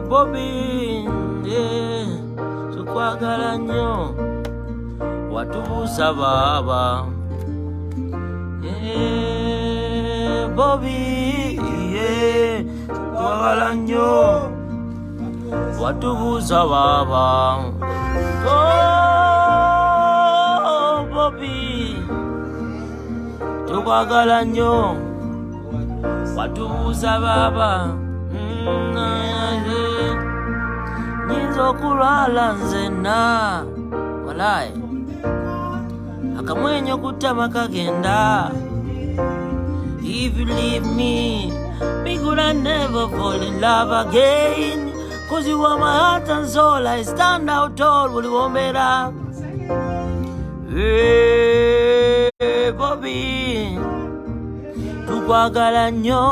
Bobby, tukwagala nnyo watubuusa baba. Bobby, tukwagala nnyo watubuusa baba. Oh, Bobby, tukwagala nnyo watubuusa baba. Nyinza okulwala nzenna walayi akamwenyo kutama kagenda. If you leave me, me could I never fall in love again. Cause you are my heart and soul, I stand out tall. Will you want me to? Hey, Bobby, tukwagala nnyo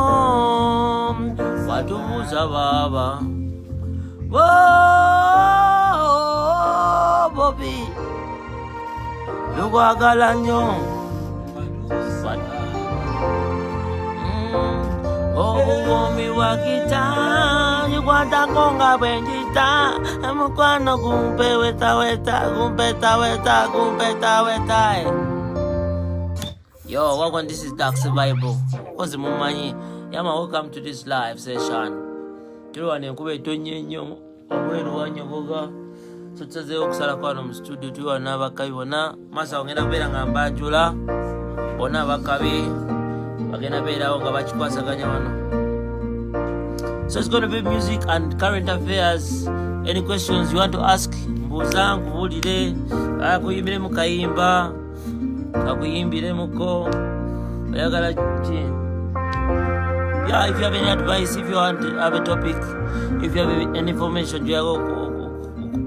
watubuusa baba. Oh, Bobby, tukwagala nnyo. Obuwoomi wakita nyikwata ngonga bwenjita mukwano kumpe weta Yo, welcome, this is Dark Survival. Kozi mumanyi yama, welcome to this live session. Tulwa nenkube tonye nnyo obweru wanyoboga so tusazeewo okusala kwano mu studio. Tulwa n'abakabi bonna masa ogenda kubeera nga mbanjula bonna abakabi bagenda beerawo nga bakikwasaganya wano. So it's going to be music and current affairs. Any questions you want to ask, mbuuza nkubulire. Akuyimbire mu kayimba kakuyimbire muko oyagala ki? Yeah, if you have any advice, if you want to have a topic, if you have any information you are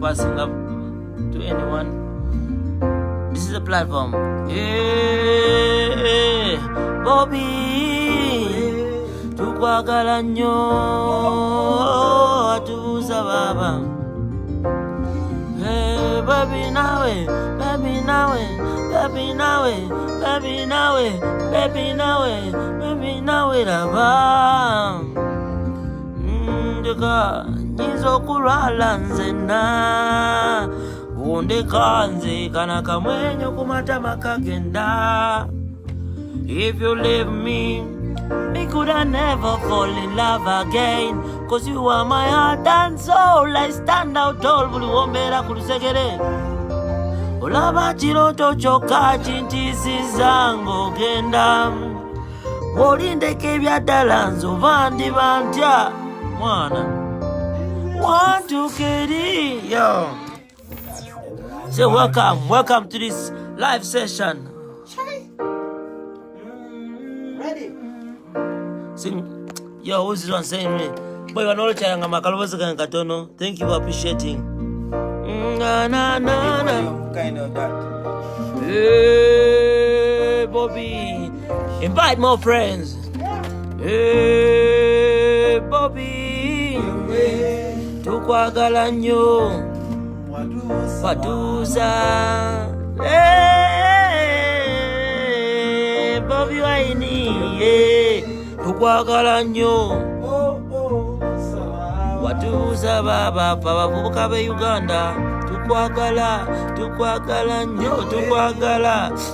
passing up to anyone, this is a platform. Yeah, Bobby, tukwagala nnyo atubuusa baba. Hey, baby nawe laba ndeka nyinza okulwala nzenna bundeka nze kana kamwenyo kumatama kagenda. If you leave me, me could I never fall in love again. Cause you are my heart and soul, I stand out tall. Buli wombera kulusegere olaba kiroto kyokka kintisiza ng'ogenda. Olindeka ebyaddala nzova ndiba ntya mwana wantukeri. Yo, so welcome to this live session. Ready? Sing. Yo, who's this one saying me? Boy, you know chayanga makalobozi katono. Thank you for appreciating. Na. Kind of that. Hey, Bobby, invite more friends. Hey, Bobby, tukwagala nnyo watuusa. Hey, Bobby waini, tukwagala nnyo watuusa baba. Abavubuka be Uganda tukwagala nnyo,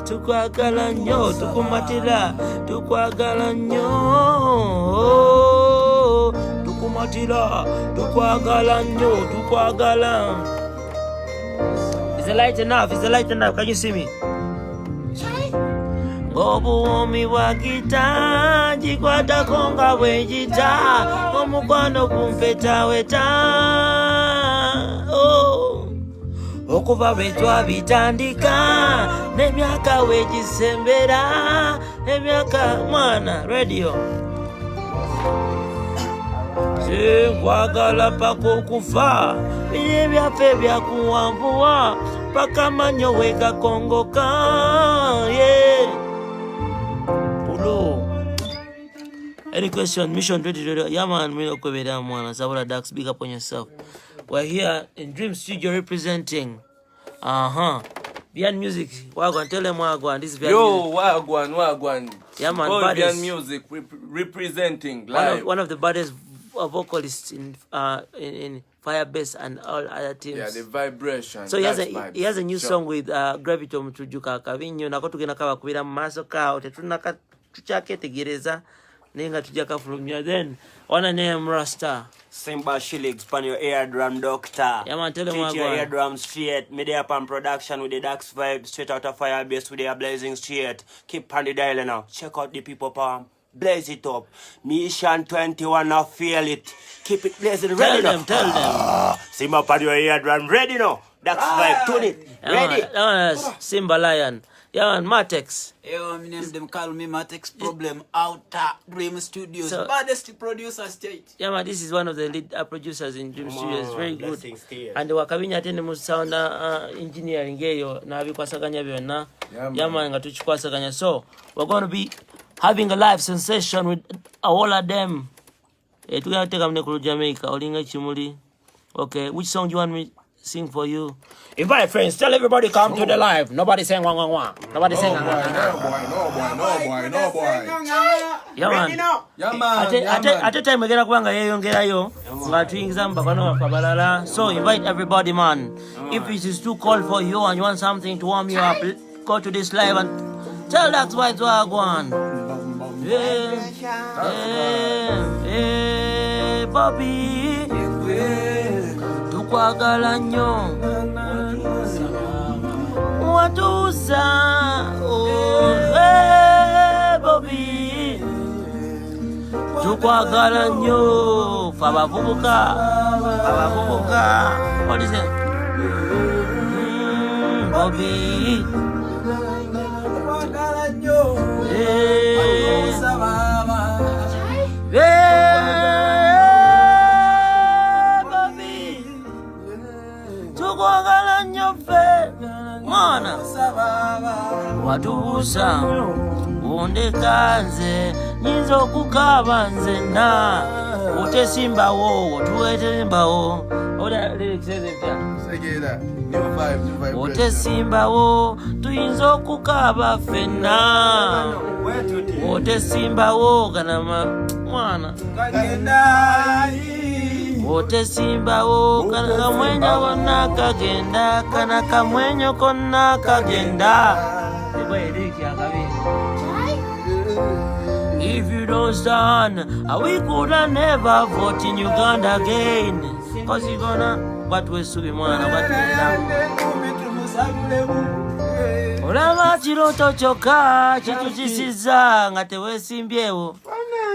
tukwagala nnyo, tukumatira, tukwagala nnyo, tukumatira, tukwagala nnyo, tukwagala. Is the light enough? Can you see me? Obuwoomi bwakita jikwatako nga bwenjita omukwano kumpetaweta. Okuva lwe twabitandika n'emyaka wegisembera, emyaka mwana radio nkwagala paka okufa, bye byaffe byakuwanvuwa paka manyo wegakongoka. Yeah. Pulo. Any question? Mission 2020. Yeah man, me okubera mwana. Sabula Dax, big up on yourself. We're here in Dream Studio representing Beyond Music, Wagwan, tell them Wagwan. This is Beyond Yo, Music. Wagwan. Yeah, man, Boy, baddest. Beyond Music representing live. One of the baddest vocalists in Firebase and all other teams. Yeah, the vibration. So he has a new song with Gravito Mtujuka Kavinyo nako tugenda kabakubira mu maaso kawo tetunaka tuchaketegereza nenga tujaka fulumya then one name Rasta Simba Shillings pan your eardrum doctor. Yeah man, tell them Teach what your go on. eardrum straight. Media pan production with the Dax vibe straight out of Firebase with the blazing straight. Keep on the dial now. Check out the people palm. Blaze it up. Mission 21 now feel it. Keep it blazing ready now. Tell them. Simba pan your eardrum ready now. Dax vibe tune it. Ready. Simba Lion. Yeah man, Matex. Yo, my name them call me Matex Problem Outer Dream Studios. So- Baddest producer state. Yeah man, this is one of the lead producers in Dream Studios. Very good. Blessings to you. And wakabinya atende mu sound engineering eyo na bikwasaganya byonna. Yeah man, nga tukikwasaganya. So we're going to be having a live sensation with all of them. Tugenda kuteka mne ku Jamaica olinga chimuli. Okay, which song do you want me to sing for you? Invite friends, tell everybody come to the live. Nobody saying wah wah wah. Nobody saying No boy. yeah man. Yeah man. At the time agenda kubanga yeyongerayo nga tuyingiza mbakano babalala. So invite everybody man. If it is too cold for you and you want something to warm you up, go to this live and tell that's why it's Wagwan. Hey, Bobby. Tukwagala nnyo. Watusa. Oh, hey, Bobby. Tukwagala nnyo. Fabavubuka. What is it? Bobby. Bobby. Tukwagala nnyo fe. Mwana. Watusa. Undekanze. Nizo kukaba nzena. Utesimbawo. Tuwetesimbawo. Oda lyrics says it there. Say that. New vibe. Otesimbawo tuyinza okukaba fenna otesimbawo kanama mwana otesimbawo kana kamwenyo konna kagenda kana kamwenyo konna kagenda. If you don't stand, we coulda never vote in Uganda again. Cause you gonna what we subi mwana what olaba kiroto kyokka kitukisiza nga tewesimbyewo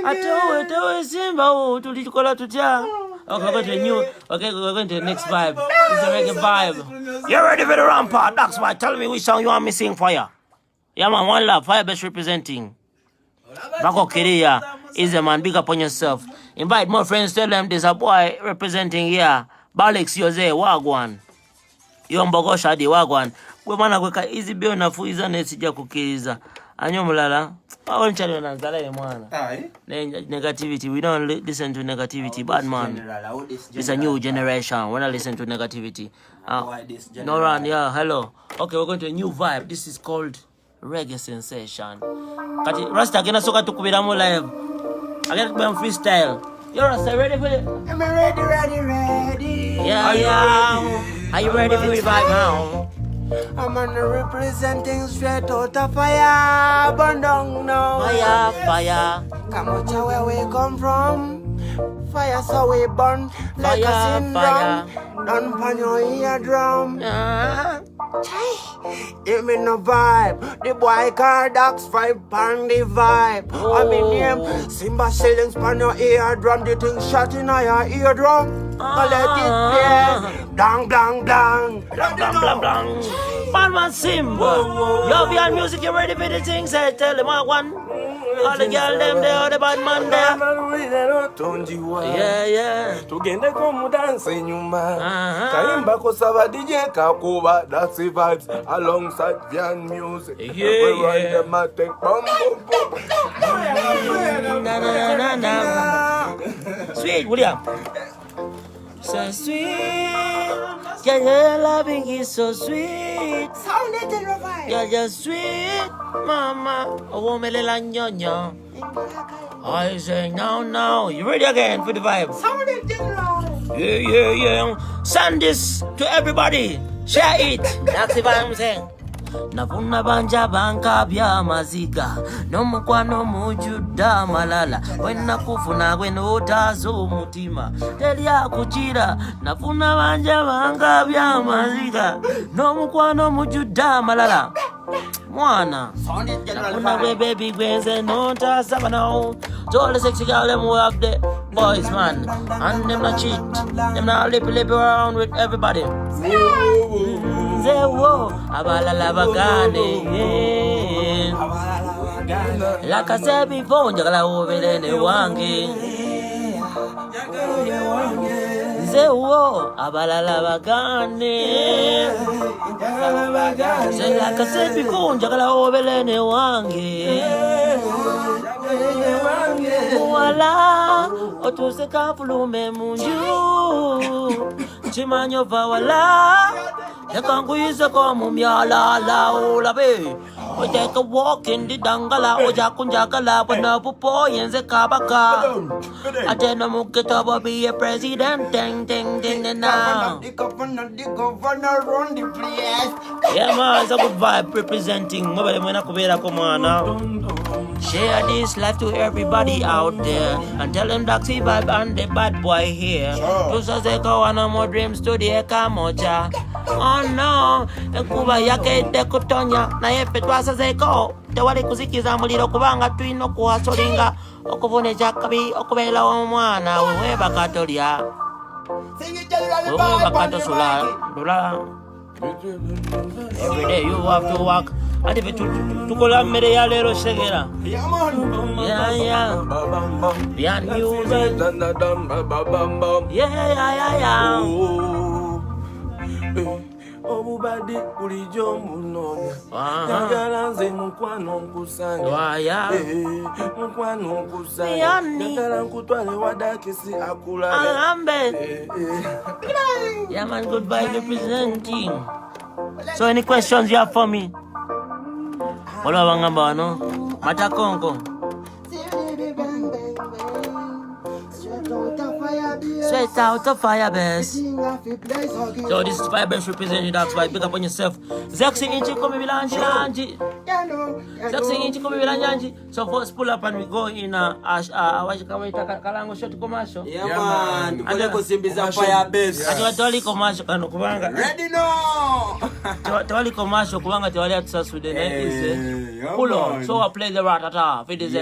ate owe tewesimbawo tulikola tutya. Okay, we're going to the next vibe. This is a reggae vibe. You ready for the rampart? That's why. Tell me which song you want me sing for you. Yeah man, one love, Firebase representing. Bako Kiria is the man, big up on yourself. Invite more friends, tell them there's a boy representing here. Balix Jose, Wagwan. Yombogo Shadi, Wagwan. We mana kweka easy bill na fuiza nesija kukiriza. Anyo mulala. Awonchali wanazala mwana. Negativity. We don't listen to negativity. Bad man. It's a new generation. We don't listen to negativity. No run, yeah, hello. Okay, we're going to a new vibe. This is called Reggae Sensation. Kati Rasta agenda soka tukubira mu live. Agenda kubira freestyle. Yo Rasta, ready for it? I'm ready. Yeah. Are you ready for the vibe now? I'm on representing straight out of fire. Burn down now. Fire. Come out where we come from. Fire so we burn like a syndrome. Done pan your eardrum. Give me no vibe. The boy called Dax vibe pan the vibe. I mean name Simba Shillings pan your eardrum. The thing shot in your eardrum. Let it play. Blang blang blang. Blang. Man Simba. Yo Beyond Music, you ready for the thing? Say tell them what one. All the girl them there, all the bad man there. Yeah. Tugende ko mudanse nyuma. Kaimba ko saba DJ kakuba. That's the vibes alongside Beyond Music. We run the matic. Boom. Na. Sweet, William. so sweet. Yeah, your loving is so sweet. Sound it in the vibe. You're just sweet, mama. Oh, me little nyonya. I say now. You ready again for the vibe? Sound it in the Yeah. Send this to everybody. Share it. That's the vibe I'm saying. Nafuna banja banka bya maziga nomukwano mujuda malala wena kufuna gweno otazo mutima teli akuchira nafuna banja banka bya maziga nomukwano mujuda malala mwana nafuna we baby gwenze nota sabana to all the sexy girl them who have the boys man and them not cheat them not lip around with everybody. Zewo abalala bagane like I said before njagala obelene wange Zewo abalala bagane like I said before njagala obelene wange wala otuse kafulume munju chimanyo wala Yakanguiza komu myala la olabe. We take a walk in the dangala ojakunjakala wana pupo yenze kabaka. Ateno muketobo be a president ding now. The governor run the place. Yeah man, it's a good vibe representing mobile mwana kubera komana. Share this life to everybody out there and tell them Daxi vibe and the bad boy here. Tusa zeko wana more dreams to the eka mocha. Oh no, enkuba yake ite kutonya na yepe twasa zeko tewali kuzikiza muliro kubanga twino kuhasolinga okuvune chakabi okubela omwana wewe bakatolya wewe bakatosula dola. Every day you have to work and if tukola mmere ya lero shegera yeah beyond music yeah Obubadi kulijo munonya Yagala nze mukwano nkusanya Mukwano nkusanya Yagala nkutwale wadakisi akulale Yeah man, good vibe representing. So any questions you have for me? Wala wangamba no? Matakonko Straight out of Firebase. So this is Firebase representing Dax Vibe. Pick up on yourself. Sexy inchi come bilanji. Sexy inchi come bilanji. So first pull up and we go in kalango short commercial. Yeah man, tukole kusimbiza Firebase. Ati toli commercial kano kubanga. Ready no. Toli commercial kubanga tewali atusasude na ise. Pull on. So I play the ratata for this.